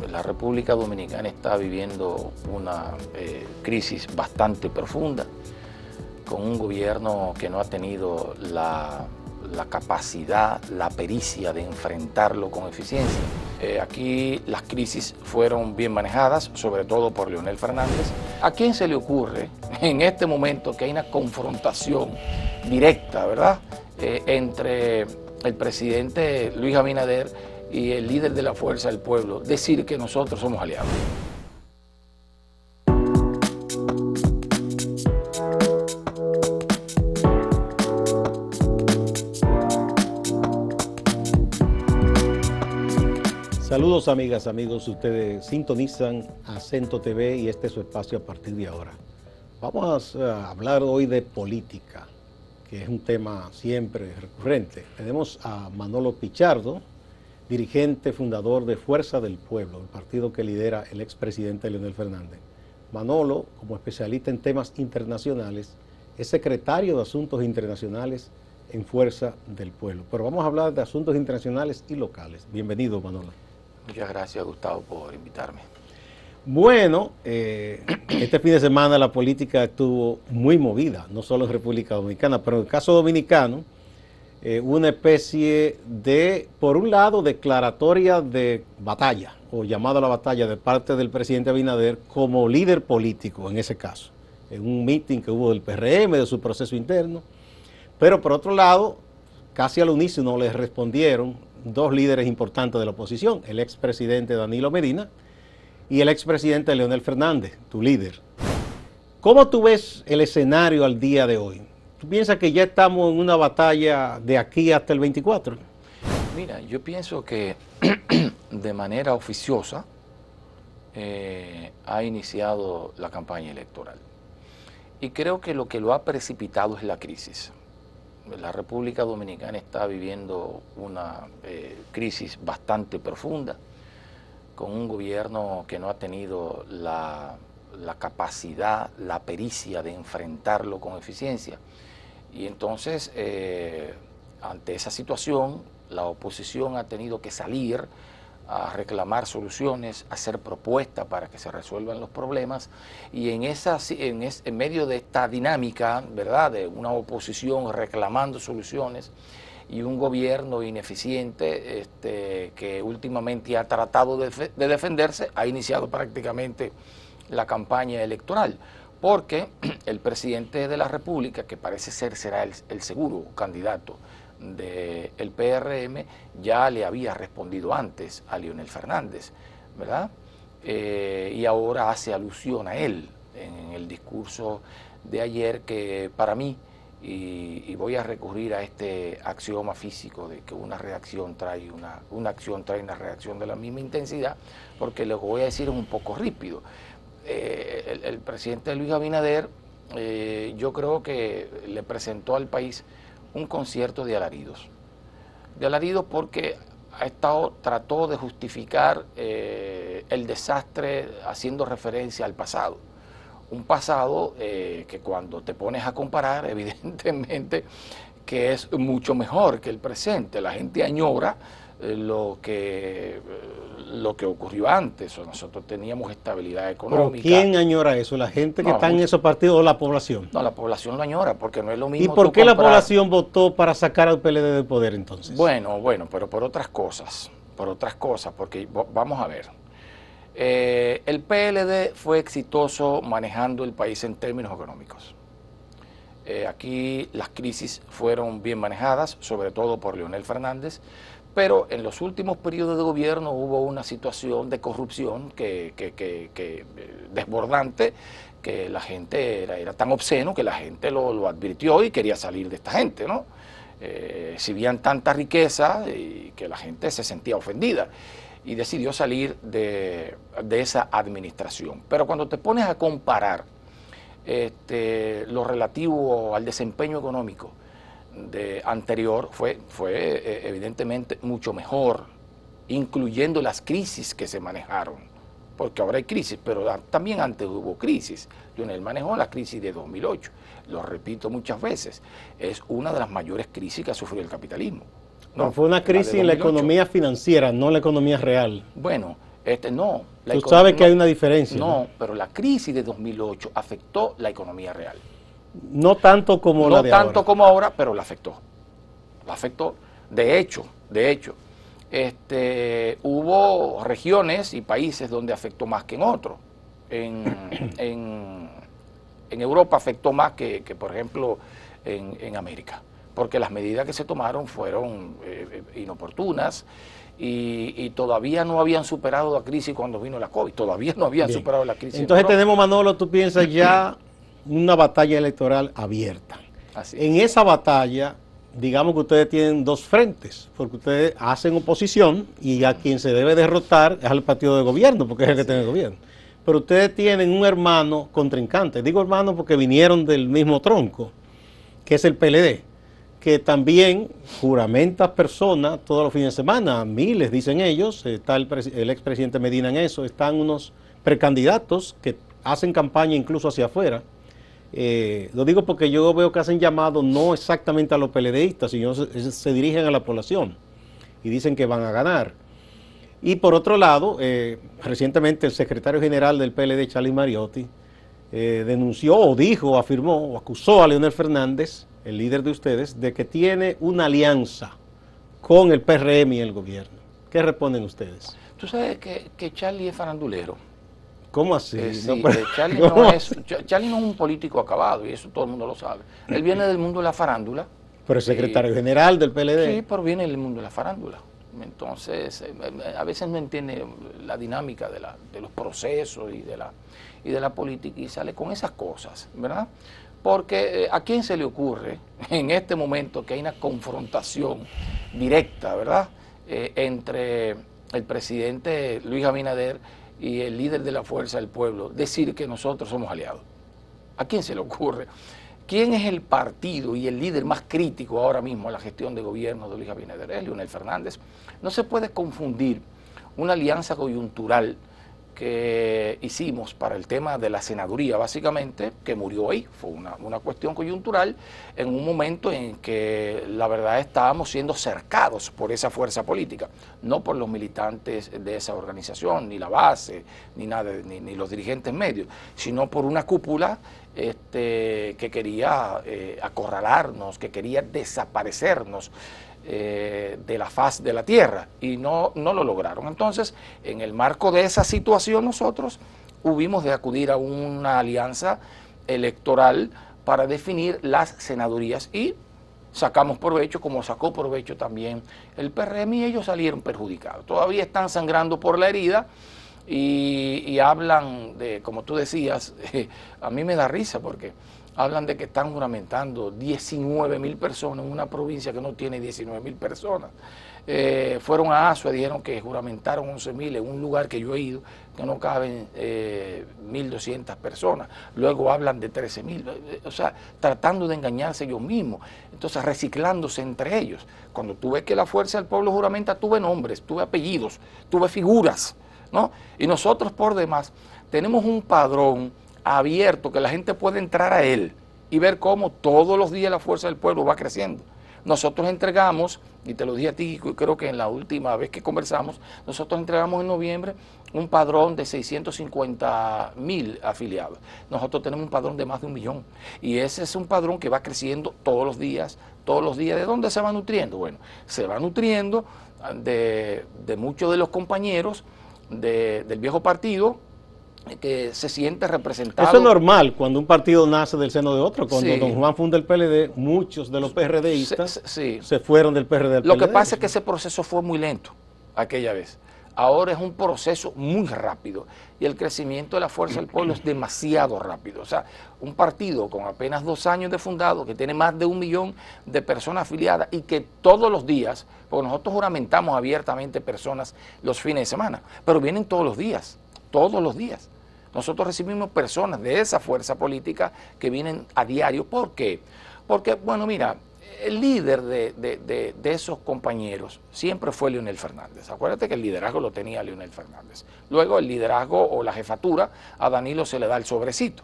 La República Dominicana está viviendo una crisis bastante profunda, con un gobierno que no ha tenido la capacidad, la pericia de enfrentarlo con eficiencia. Aquí las crisis fueron bien manejadas, sobre todo por Leonel Fernández. ¿A quién se le ocurre en este momento que hay una confrontación directa, verdad, entre el presidente Luis Abinader y el líder de la Fuerza del Pueblo, decir que nosotros somos aliados? Saludos amigas, amigos, ustedes sintonizan Acento TV y este es su espacio a partir de ahora. Vamos a hablar hoy de política, que es un tema siempre recurrente. Tenemos a Manolo Pichardo, dirigente fundador de Fuerza del Pueblo, el partido que lidera el expresidente Leonel Fernández. Manolo, como especialista en temas internacionales, es secretario de Asuntos Internacionales en Fuerza del Pueblo. Pero vamos a hablar de asuntos internacionales y locales. Bienvenido, Manolo. Muchas gracias, Gustavo, por invitarme. Bueno, este fin de semana la política estuvo muy movida, no solo en República Dominicana, pero en el caso dominicano, una especie de, por un lado, declaratoria de batalla, o llamado a la batalla de parte del presidente Abinader como líder político en ese caso, en un meeting que hubo del PRM, de su proceso interno, pero por otro lado, casi al unísono le respondieron dos líderes importantes de la oposición, el expresidente Danilo Medina y el expresidente Leonel Fernández, tu líder. ¿Cómo tú ves el escenario al día de hoy? ¿Tú piensas que ya estamos en una batalla de aquí hasta el 24? Mira, yo pienso que de manera oficiosa ha iniciado la campaña electoral. Y creo que lo que lo ha precipitado es la crisis. La República Dominicana está viviendo una crisis bastante profunda, con un gobierno que no ha tenido la capacidad, la pericia de enfrentarlo con eficiencia. Y entonces, ante esa situación, la oposición ha tenido que salir a reclamar soluciones, a hacer propuestas para que se resuelvan los problemas, y en medio de esta dinámica, ¿verdad?, de una oposición reclamando soluciones y un gobierno ineficiente que últimamente ha tratado de defenderse, ha iniciado prácticamente la campaña electoral, porque el presidente de la República, que parece ser será el seguro candidato del PRM, ya le había respondido antes a Leonel Fernández, ¿verdad? Y ahora hace alusión a él en el discurso de ayer, que para mí, y voy a recurrir a este axioma físico de que una acción trae una reacción de la misma intensidad, porque lo que voy a decir es un poco rípido. El presidente Luis Abinader, yo creo que le presentó al país un concierto de alaridos porque trató de justificar el desastre haciendo referencia al pasado. Un pasado que cuando te pones a comparar, evidentemente que es mucho mejor que el presente. La gente añora lo que ocurrió antes. Nosotros teníamos estabilidad económica. ¿Pero quién añora eso? ¿La gente que está en esos partidos o la población? No, la población lo añora, porque no es lo mismo. ¿Y por qué la población votó para sacar al PLD del poder entonces? Bueno, pero por otras cosas, porque vamos a ver. El PLD fue exitoso manejando el país en términos económicos. Aquí las crisis fueron bien manejadas, sobre todo por Leonel Fernández, pero en los últimos periodos de gobierno hubo una situación de corrupción desbordante, que la gente era tan obsceno que la gente lo advirtió y quería salir de esta gente, ¿no? Exhibían tanta riqueza y que la gente se sentía ofendida y decidió salir de esa administración. Pero cuando te pones a comparar lo relativo al desempeño económico anterior, fue evidentemente mucho mejor, incluyendo las crisis que se manejaron, porque ahora hay crisis, pero también antes hubo crisis. Leonel manejó la crisis de 2008, lo repito muchas veces, es una de las mayores crisis que ha sufrido el capitalismo. No, fue una crisis en la economía financiera, no en la economía real. Bueno, No. Tú sabes que hay una diferencia. No, pero la crisis de 2008 afectó la economía real. No tanto como la de ahora. No tanto como ahora, pero la afectó. La afectó. De hecho, hubo regiones y países donde afectó más que en otros. En Europa afectó más que por ejemplo, en América, porque las medidas que se tomaron fueron inoportunas y todavía no habían superado la crisis cuando vino la COVID, todavía no habían superado la crisis. Entonces tenemos, Manolo, tú piensas ya una batalla electoral abierta. Así en esa batalla, digamos que ustedes tienen dos frentes, porque ustedes hacen oposición y a quien se debe derrotar es al partido de gobierno, porque es el que tiene el gobierno. Pero ustedes tienen un hermano contrincante, digo hermano porque vinieron del mismo tronco, que es el PLD, que también juramenta personas todos los fines de semana, miles dicen ellos, está el expresidente Medina en eso, están unos precandidatos que hacen campaña incluso hacia afuera. Lo digo porque yo veo que hacen llamado no exactamente a los PLDistas, sino se dirigen a la población y dicen que van a ganar. Y por otro lado, recientemente el secretario general del PLD, Charlie Mariotti, denunció o dijo, afirmó o acusó a Leonel Fernández, el líder de ustedes, de que tiene una alianza con el PRM y el gobierno. ¿Qué responden ustedes? Tú sabes que Charlie es farandulero. ¿Cómo así? Sí, Charlie no es un político acabado y eso todo el mundo lo sabe. Él viene del mundo de la farándula. Pero es secretario general del PLD. Sí, pero viene del mundo de la farándula. Entonces, a veces no entiende la dinámica de los procesos y de la política y sale con esas cosas, ¿verdad? Porque ¿a quién se le ocurre en este momento que hay una confrontación directa, ¿verdad?, entre el presidente Luis Abinader y el líder de la Fuerza del Pueblo, decir que nosotros somos aliados? ¿A quién se le ocurre? ¿Quién es el partido y el líder más crítico ahora mismo a la gestión de gobierno de Luis Abinader? Es Leonel Fernández. No se puede confundir una alianza coyuntural que hicimos para el tema de la senaduría, básicamente, que murió ahí, fue una cuestión coyuntural, en un momento en que la verdad estábamos siendo cercados por esa fuerza política, no por los militantes de esa organización, ni la base, ni nada, ni los dirigentes medios, sino por una cúpula que quería acorralarnos, que quería desaparecernos de la faz de la tierra, y no lo lograron. Entonces, en el marco de esa situación, nosotros hubimos de acudir a una alianza electoral para definir las senadurías y sacamos provecho, como sacó provecho también el PRM, y ellos salieron perjudicados. Todavía están sangrando por la herida y hablan de, como tú decías, a mí me da risa porque hablan de que están juramentando 19.000 personas en una provincia que no tiene 19.000 personas. Fueron a Asua y dijeron que juramentaron 11.000 en un lugar que yo he ido, que no caben 1.200 personas. Luego hablan de 13.000, o sea, tratando de engañarse ellos mismos. Entonces, reciclándose entre ellos. Cuando tú ves que la Fuerza del Pueblo juramenta, tuve nombres, tuve apellidos, tuve figuras, ¿no? Y nosotros, por demás, tenemos un padrón abierto que la gente puede entrar a él y ver cómo todos los días la Fuerza del Pueblo va creciendo. Nosotros entregamos, y te lo dije a ti, creo que en la última vez que conversamos, nosotros entregamos en noviembre un padrón de 650.000 afiliados. Nosotros tenemos un padrón de más de 1 millón. Y ese es un padrón que va creciendo todos los días. ¿De dónde se va nutriendo? Bueno, se va nutriendo de muchos de los compañeros del viejo partido, que se siente representado. Eso es normal cuando un partido nace del seno de otro. Cuando sí. Don Juan funda el PLD, muchos de los PRDistas sí. se fueron del PRD al PLD. Lo que pasa es que ese proceso fue muy lento aquella vez. Ahora es un proceso muy rápido y el crecimiento de la Fuerza del Pueblo es demasiado rápido. O sea, un partido con apenas 2 años de fundado, que tiene más de 1 millón de personas afiliadas y que todos los días, porque nosotros juramentamos abiertamente personas los fines de semana, pero vienen todos los días, todos los días. Nosotros recibimos personas de esa fuerza política que vienen a diario. ¿Por qué? Porque, bueno, mira, el líder de esos compañeros siempre fue Leonel Fernández. Acuérdate que el liderazgo lo tenía Leonel Fernández. Luego el liderazgo o la jefatura a Danilo se le da el sobrecito.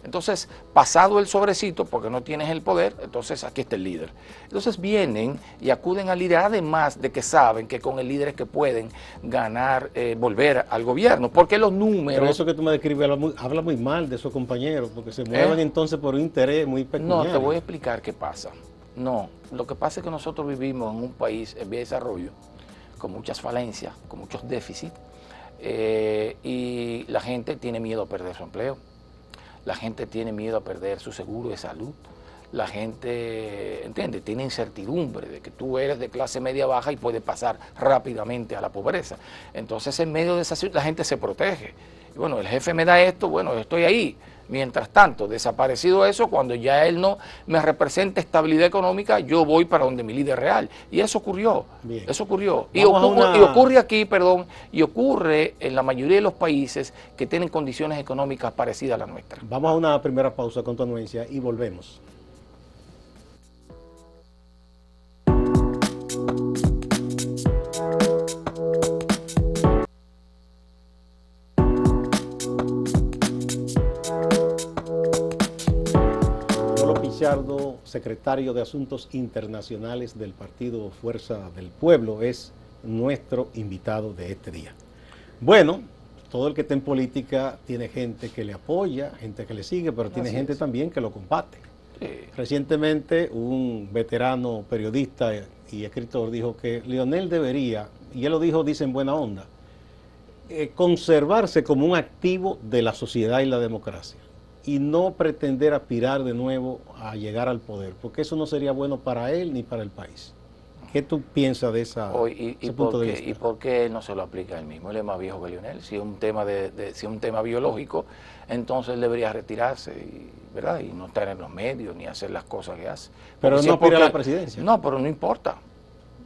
Entonces, pasado el sobrecito, porque no tienes el poder, entonces aquí está el líder. Entonces vienen y acuden al líder, además de que saben que con el líder es que pueden ganar, volver al gobierno, porque los números... Pero eso que tú me describes habla muy mal de esos compañeros, porque se mueven entonces por un interés muy peculiar. No, te voy a explicar qué pasa. No, lo que pasa es que nosotros vivimos en un país en vía de desarrollo, con muchas falencias, con muchos déficits, y la gente tiene miedo a perder su empleo. La gente tiene miedo a perder su seguro de salud. La gente, ¿entiendes?, tiene incertidumbre de que tú eres de clase media baja y puedes pasar rápidamente a la pobreza. Entonces, en medio de esa situación, la gente se protege. Y bueno, el jefe me da esto, bueno, yo estoy ahí. Mientras tanto, desaparecido eso, cuando ya él no me representa estabilidad económica, yo voy para donde mi líder real. Y eso ocurrió. Bien. Eso ocurrió. Y ocurre aquí, perdón, y ocurre en la mayoría de los países que tienen condiciones económicas parecidas a la nuestra. Vamos a una primera pausa con tu anuencia y volvemos. Secretario de Asuntos Internacionales del Partido Fuerza del Pueblo, es nuestro invitado de este día. Bueno, todo el que está en política tiene gente que le apoya, gente que le sigue, pero tiene gente también que lo combate. Sí. Recientemente un veterano periodista y escritor dijo que Leonel debería, y él lo dijo, dice en buena onda, conservarse como un activo de la sociedad y la democracia, y no pretender aspirar de nuevo a llegar al poder, porque eso no sería bueno para él ni para el país. ¿Qué tú piensas de ese punto de vista? ¿Y por qué él no se lo aplica a él mismo? Él es más viejo que Leonel. Si es un tema si es un tema biológico, entonces él debería retirarse, ¿verdad? Y no estar en los medios ni hacer las cosas que hace. Pero porque no aspira a la presidencia. No, pero no importa.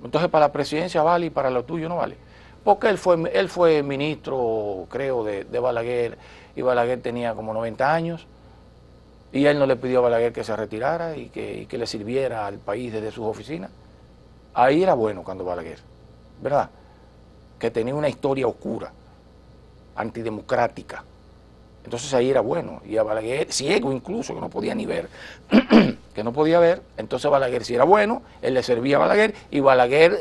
Entonces para la presidencia vale y para lo tuyo no vale. Porque él fue ministro, creo, de Balaguer, y Balaguer tenía como 90 años, y él no le pidió a Balaguer que se retirara y que le sirviera al país desde sus oficinas. Ahí era bueno cuando Balaguer, ¿verdad? Que tenía una historia oscura, antidemocrática. Entonces ahí era bueno. Y a Balaguer, ciego incluso, que no podía ni ver, que no podía ver, entonces Balaguer sí era bueno, él le servía a Balaguer, y Balaguer,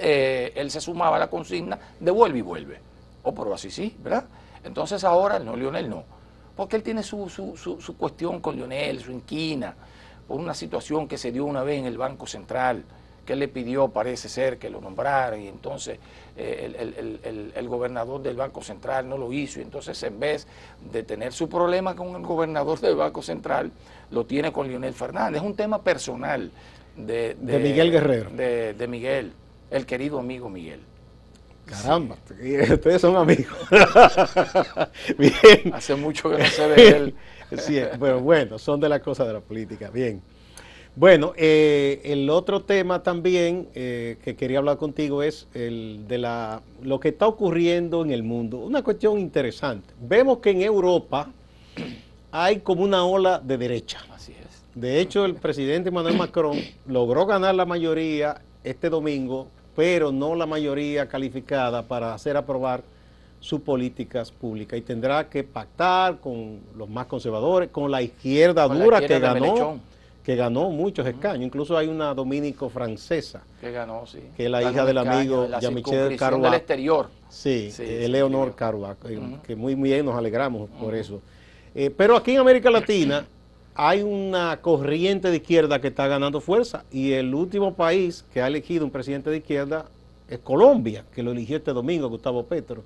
él se sumaba a la consigna de vuelve y vuelve. Pero así sí, ¿verdad? Entonces ahora, no, Leonel no. Porque él tiene su cuestión con Leonel, su inquina, por una situación que se dio una vez en el Banco Central, que él le pidió, parece ser, que lo nombrara, y entonces el gobernador del Banco Central no lo hizo, y entonces en vez de tener su problema con el gobernador del Banco Central, lo tiene con Leonel Fernández. Es un tema personal de Miguel Guerrero. De Miguel, el querido amigo Miguel. Caramba, sí. Ustedes son amigos. Bien. Hace mucho que no se ve él. Sí, pero bueno, son de las cosas de la política. Bien. Bueno, el otro tema también que quería hablar contigo es el de lo que está ocurriendo en el mundo. Una cuestión interesante. Vemos que en Europa hay como una ola de derecha. Así es. De hecho, el presidente Emmanuel Macron logró ganar la mayoría este domingo, pero no la mayoría calificada para hacer aprobar sus políticas públicas, y tendrá que pactar con los más conservadores, con la izquierda dura que ganó muchos escaños. Incluso hay una dominico-francesa que ganó, sí, que es la hija del amigo Jean-Michel Carouac del exterior. Sí, Eleonor Carouac, que muy bien nos alegramos por eso. Pero aquí en América Latina hay una corriente de izquierda que está ganando fuerza, y el último país que ha elegido un presidente de izquierda es Colombia, que lo eligió este domingo Gustavo Petro.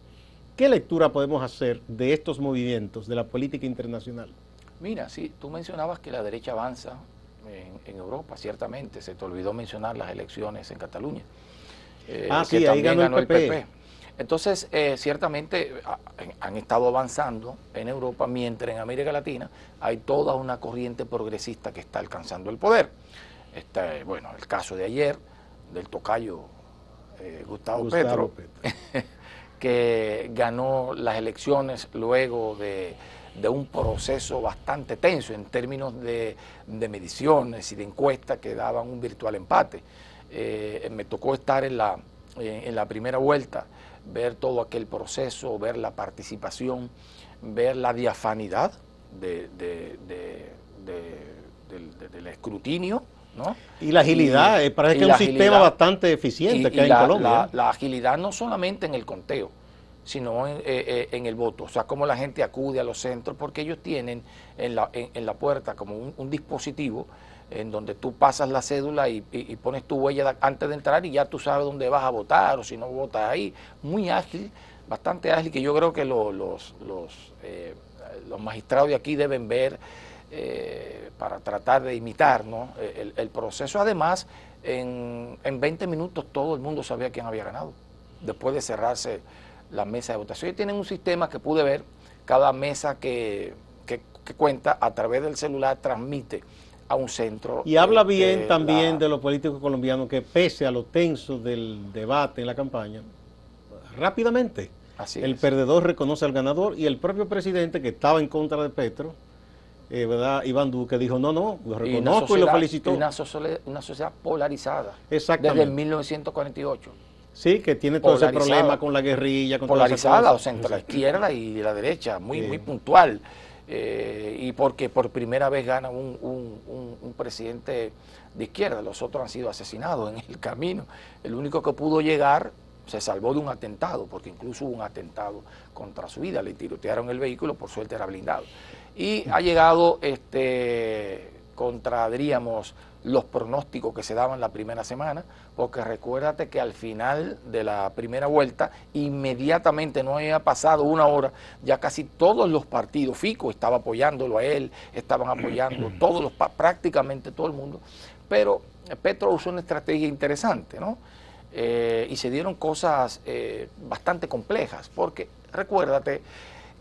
¿Qué lectura podemos hacer de estos movimientos de la política internacional? Mira, sí, tú mencionabas que la derecha avanza en Europa, ciertamente. Se te olvidó mencionar las elecciones en Cataluña. Sí, ahí ganó el PP. Entonces, ciertamente han estado avanzando en Europa, mientras en América Latina hay toda una corriente progresista que está alcanzando el poder. Bueno, el caso de ayer del tocayo Gustavo Petro. Que ganó las elecciones luego de un proceso bastante tenso en términos de mediciones y de encuestas que daban un virtual empate. Me tocó estar en la primera vuelta, ver todo aquel proceso, ver la participación, ver la diafanidad del escrutinio, ¿no? Y la agilidad, parece que es un sistema bastante eficiente que hay en Colombia. La agilidad no solamente en el conteo, sino en el voto. O sea, cómo la gente acude a los centros, porque ellos tienen en la puerta como un dispositivo en donde tú pasas la cédula y pones tu huella antes de entrar y ya tú sabes dónde vas a votar o si no votas ahí. Muy ágil, bastante ágil, que yo creo que los magistrados de aquí deben ver para tratar de imitar, ¿no? el proceso. Además, en 20 minutos todo el mundo sabía quién había ganado, después de cerrarse la mesa de votación. Y tienen un sistema que pude ver, cada mesa que cuenta a través del celular transmite a un centro. Y habla bien también de los políticos colombianos, que pese a lo tenso del debate en la campaña, rápidamente el perdedor reconoce al ganador, y el propio presidente, que estaba en contra de Petro, ¿verdad? Iván Duque, dijo no, lo reconozco y lo felicitó. Una sociedad polarizada. Exactamente. Desde 1948. Sí, que tiene todo ese problema con la guerrilla. Con polarizada, o sea, entre la izquierda y la derecha, muy puntual. Y porque por primera vez gana un presidente de izquierda, los otros han sido asesinados en el camino. El único que pudo llegar se salvó de un atentado, porque incluso hubo un atentado contra su vida, le tirotearon el vehículo, por suerte era blindado. Y ha llegado contra, diríamos, los pronósticos que se daban la primera semana, porque recuérdate que al final de la primera vuelta, inmediatamente, no había pasado una hora, ya casi todos los partidos, Fico estaba apoyándolo a él, estaban apoyando prácticamente todo el mundo, pero Petro usó una estrategia interesante, ¿no? Y se dieron cosas bastante complejas, porque recuérdate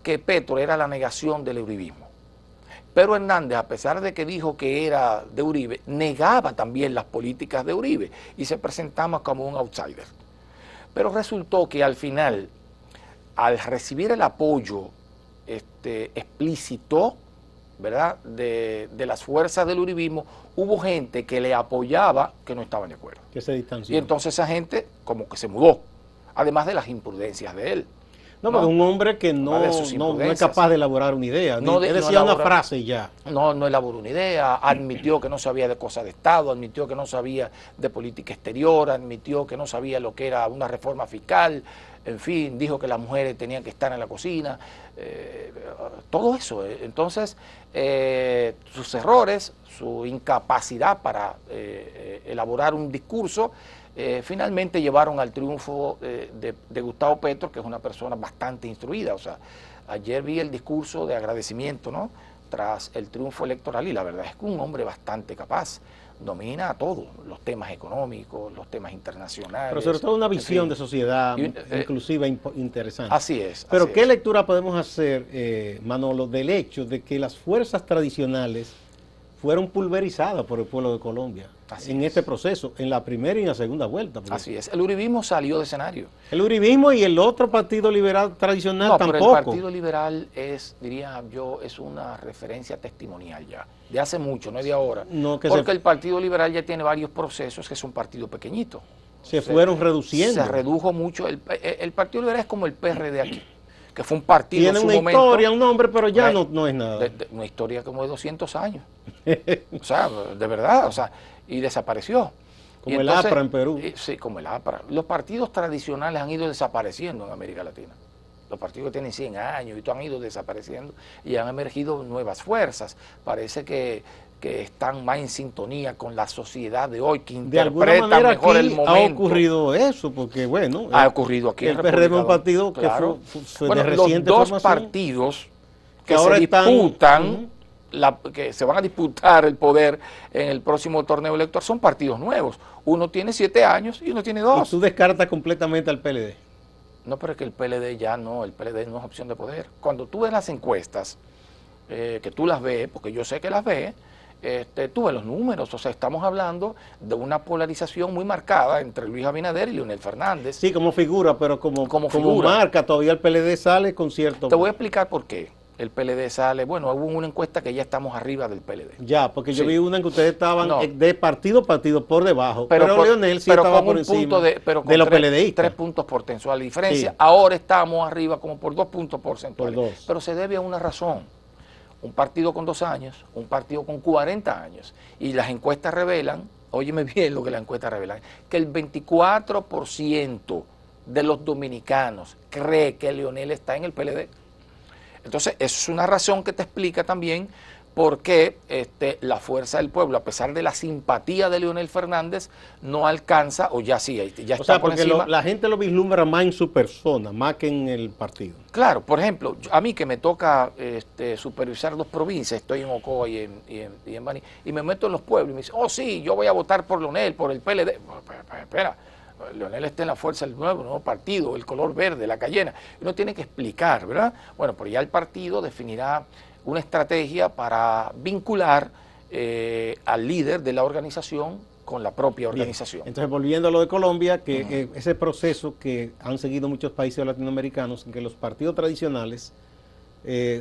que Petro era la negación del uribismo. Pero Hernández, a pesar de que dijo que era de Uribe, negaba también las políticas de Uribe y se presentaba como un outsider. Pero resultó que al final, al recibir el apoyo explícito, ¿verdad?, de las fuerzas del uribismo, hubo gente que le apoyaba que no estaban de acuerdo. Que se distanció. Y entonces esa gente como que se mudó, además de las imprudencias de él. No, porque un hombre que no es capaz de elaborar una idea. Él decía una frase y ya. No elaboró una idea, admitió que no sabía de cosas de Estado, admitió que no sabía de política exterior, admitió que no sabía lo que era una reforma fiscal, en fin, dijo que las mujeres tenían que estar en la cocina, todo eso. Entonces, sus errores, su incapacidad para elaborar un discurso, finalmente llevaron al triunfo de Gustavo Petro, que es una persona bastante instruida. O sea, ayer vi el discurso de agradecimiento, ¿no?, tras el triunfo electoral, y la verdad es que un hombre bastante capaz, domina todo, los temas económicos, los temas internacionales. Pero sobre todo una visión de sociedad inclusiva interesante. Así es. Pero ¿qué lectura podemos hacer, Manolo, del hecho de que las fuerzas tradicionales fueron pulverizadas por el pueblo de Colombia este proceso, en la primera y en la segunda vuelta? Así es. El uribismo salió de escenario. El uribismo y el otro partido liberal tradicional tampoco. Pero el Partido Liberal es, diría yo, es una referencia testimonial ya, de hace mucho, no es de ahora. Porque el Partido Liberal ya tiene varios procesos, que es un partido pequeñito. Se fueron reduciendo. Se redujo mucho. El Partido Liberal es como el PRD aquí, que fue un partido en su momento. Tiene una historia, un nombre, pero ya no es nada. Una historia como de 200 años. O sea, de verdad, o sea, y desapareció. Como el APRA en Perú. Sí, como el APRA. Los partidos tradicionales han ido desapareciendo en América Latina. Los partidos que tienen 100 años y han ido desapareciendo y han emergido nuevas fuerzas. Parece que están más en sintonía con la sociedad de hoy, que interpreta mejor el momento. Ha ocurrido eso, porque bueno, ha ocurrido aquí el PRD es un partido que fue de reciente los dos formación, partidos que ahora se disputan, que se van a disputar el poder en el próximo torneo electoral, son partidos nuevos. Uno tiene 7 años y uno tiene 2. ¿Y tú descartas completamente al PLD? No, pero es que el PLD ya no, el PLD no es opción de poder. Cuando tú ves las encuestas, que tú las ves, porque yo sé que las ves, tú ves los números, o sea, estamos hablando de una polarización muy marcada entre Luis Abinader y Leonel Fernández. Sí, como figura, pero como marca, todavía el PLD sale con cierto... Te voy a explicar por qué el PLD sale. Bueno, hubo una encuesta que ya estamos arriba del PLD. Ya, porque yo vi una en que ustedes estaban de partido a partido por debajo, pero Leonel sí estaba por encima de los PLDistas. 3 puntos porcentuales de diferencia. Sí. Ahora estamos arriba como por 2 puntos porcentuales. Pero se debe a una razón. un partido con 2 años, un partido con 40 años. Y las encuestas revelan, óyeme bien lo que las encuestas revelan, que el 24% de los dominicanos cree que Leonel está en el PLD. Entonces, eso es una razón que te explica también por qué la fuerza del pueblo, a pesar de la simpatía de Leonel Fernández, no alcanza, o ya sí, ya está por encima. La gente lo vislumbra más en su persona, más que en el partido. Claro, por ejemplo, a mí que me toca supervisar 2 provincias, estoy en Ocoa y en Baní, y me meto en los pueblos y me dicen, oh sí, yo voy a votar por Leonel, por el PLD. Espera, Leonel está en la fuerza del nuevo partido, el color verde, la cayena. Uno tiene que explicar, ¿verdad? Bueno, pero ya el partido definirá una estrategia para vincular al líder de la organización con la propia organización. Bien. Entonces, volviendo a lo de Colombia, que ese proceso que han seguido muchos países latinoamericanos, en que los partidos tradicionales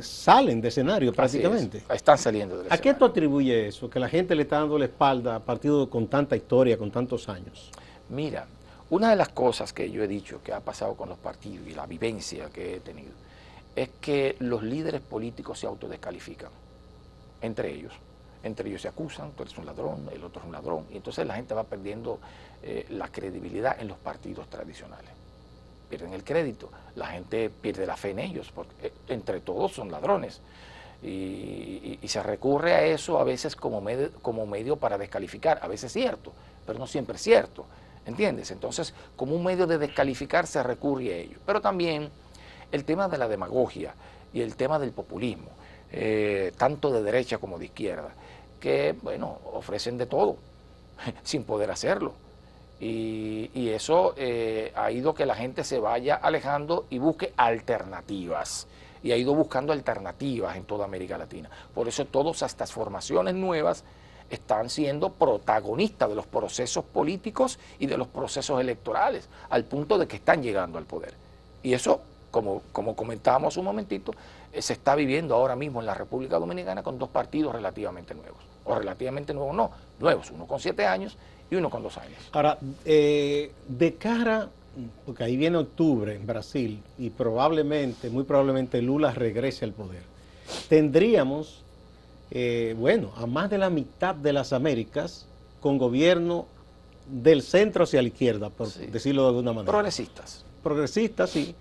salen de escenario prácticamente. Están saliendo del escenario. ¿A qué tú atribuyes eso? Que la gente le está dando la espalda a partidos con tanta historia, con tantos años. Mira, una de las cosas que yo he dicho que ha pasado con los partidos y la vivencia que he tenido es que los líderes políticos se autodescalifican entre ellos. Entre ellos se acusan, tú eres un ladrón, el otro es un ladrón, y entonces la gente va perdiendo la credibilidad en los partidos tradicionales. Pierden el crédito, la gente pierde la fe en ellos, porque entre todos son ladrones. Y se recurre a eso a veces como medio para descalificar, a veces es cierto, pero no siempre es cierto, ¿entiendes? Entonces, como un medio de descalificar se recurre a ello. Pero también el tema de la demagogia y el tema del populismo, tanto de derecha como de izquierda, que, bueno, ofrecen de todo, sin poder hacerlo. Y eso ha ido que la gente se vaya alejando y busque alternativas. Y ha ido buscando alternativas en toda América Latina. Por eso todas estas formaciones nuevas están siendo protagonistas de los procesos políticos y de los procesos electorales, al punto de que están llegando al poder. Y eso, como comentábamos un momentito, se está viviendo ahora mismo en la República Dominicana con 2 partidos relativamente nuevos. O relativamente nuevos no, nuevos, uno con 7 años y uno con 2 años. Ahora, de cara, porque ahí viene octubre en Brasil y probablemente, muy probablemente Lula regrese al poder, tendríamos, bueno, a más de la mitad de las Américas con gobierno del centro hacia la izquierda, por decirlo de alguna manera. Progresistas. Progresistas, sí.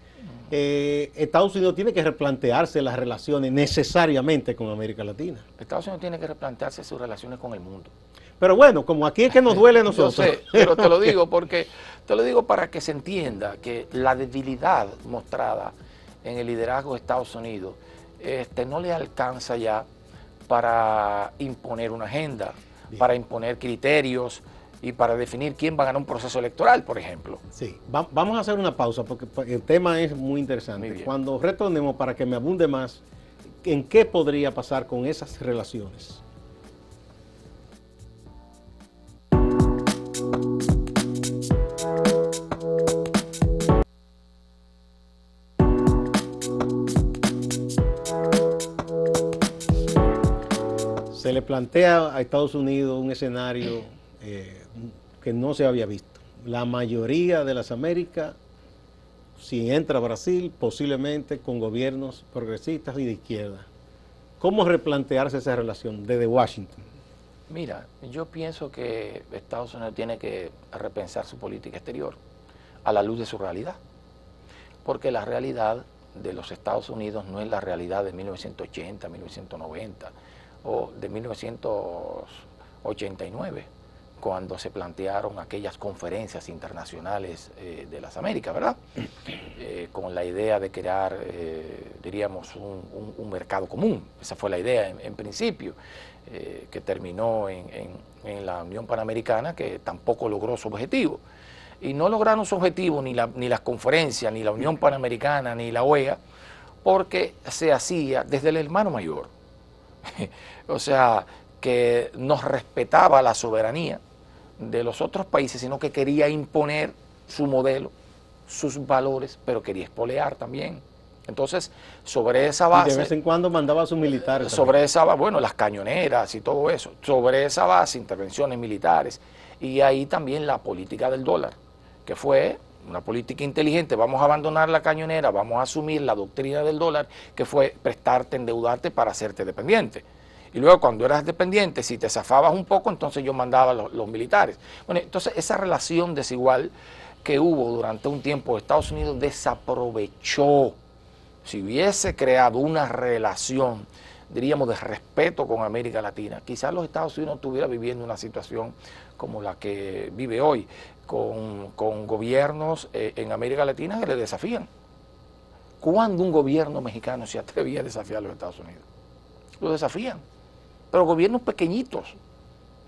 Estados Unidos tiene que replantearse las relaciones necesariamente con América Latina. Estados Unidos tiene que replantearse sus relaciones con el mundo. Pero bueno, como aquí es que nos duele a nosotros. Yo sé, pero te lo digo porque te lo digo para que se entienda que la debilidad mostrada en el liderazgo de Estados Unidos no le alcanza ya para imponer una agenda, para imponer criterios y para definir quién va a ganar un proceso electoral, por ejemplo. Sí, vamos a hacer una pausa porque el tema es muy interesante. Muy Cuando retornemos, para que me abunde más, ¿en qué podría pasar con esas relaciones? Se le plantea a Estados Unidos un escenario que no se había visto. La mayoría de las Américas, si entra Brasil, posiblemente con gobiernos progresistas y de izquierda. ¿Cómo replantearse esa relación desde Washington? Mira, yo pienso que Estados Unidos tiene que repensar su política exterior a la luz de su realidad. Porque la realidad de los Estados Unidos no es la realidad de 1980, 1990 o de 1989, cuando se plantearon aquellas conferencias internacionales de las Américas, ¿verdad? Con la idea de crear, diríamos, un mercado común. Esa fue la idea en principio, que terminó en la Unión Panamericana, que tampoco logró su objetivo. Y no lograron su objetivo ni las conferencias, ni la Unión Panamericana, ni la OEA, porque se hacía desde el hermano mayor. O sea, que no respetaba la soberanía de los otros países, sino que quería imponer su modelo, sus valores, pero quería espolear también. Entonces, sobre esa base... Y de vez en cuando mandaba a sus militares. Sobre esa base, bueno, las cañoneras y todo eso. Sobre esa base, intervenciones militares. Y ahí también la política del dólar, que fue una política inteligente, vamos a abandonar la cañonera, vamos a asumir la doctrina del dólar, que fue prestarte, endeudarte para hacerte dependiente. Y luego cuando eras dependiente, si te zafabas un poco, entonces yo mandaba a los militares. Bueno, entonces esa relación desigual que hubo durante un tiempo, Estados Unidos desaprovechó. Si hubiese creado una relación, diríamos, de respeto con América Latina, quizás los Estados Unidos no estuviera viviendo una situación como la que vive hoy, con gobiernos en América Latina que le desafían. ¿Cuándo un gobierno mexicano se atrevía a desafiar a los Estados Unidos? Lo desafían. Pero gobiernos pequeñitos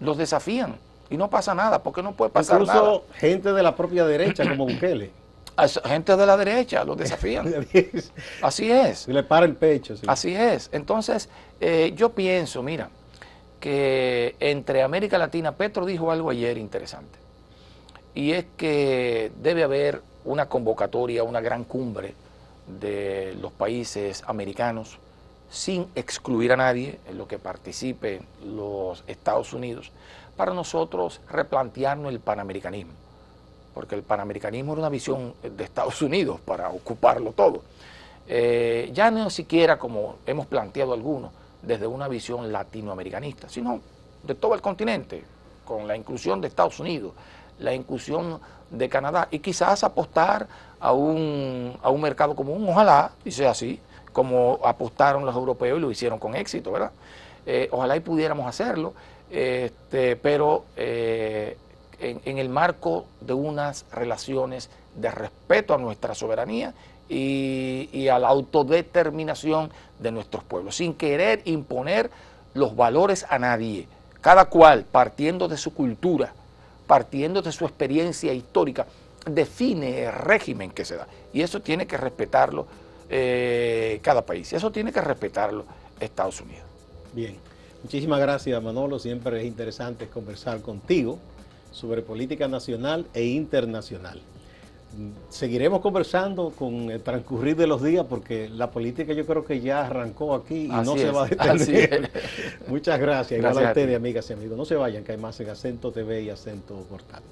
los desafían y no pasa nada, porque no puede pasar nada. Incluso gente de la propia derecha como Bukele. Gente de la derecha los desafían. Así es. Le para el pecho. Sí. Así es. Entonces, yo pienso, mira, que entre América Latina, Petro dijo algo ayer interesante, y es que debe haber una convocatoria, una gran cumbre de los países americanos, sin excluir a nadie en lo que participe los Estados Unidos, para nosotros replantearnos el panamericanismo, porque el panamericanismo era una visión de Estados Unidos para ocuparlo todo. Ya no siquiera, como hemos planteado algunos, desde una visión latinoamericanista, sino de todo el continente, con la inclusión de Estados Unidos, la inclusión de Canadá, y quizás apostar a un mercado común, ojalá, y sea así, como apostaron los europeos y lo hicieron con éxito, ¿verdad? Ojalá y pudiéramos hacerlo, pero en el marco de unas relaciones de respeto a nuestra soberanía y a la autodeterminación de nuestros pueblos, sin querer imponer los valores a nadie, cada cual partiendo de su cultura, partiendo de su experiencia histórica, define el régimen que se da, y eso tiene que respetarlo cada país, y eso tiene que respetarlo Estados Unidos. Bien, muchísimas gracias, Manolo, siempre es interesante conversar contigo sobre política nacional e internacional. Seguiremos conversando con el transcurrir de los días, porque la política yo creo que ya arrancó aquí y no se va a detener. Muchas gracias. Igual a ustedes, amigas y amigos. No se vayan, que hay más en Acento TV y Acento Portal.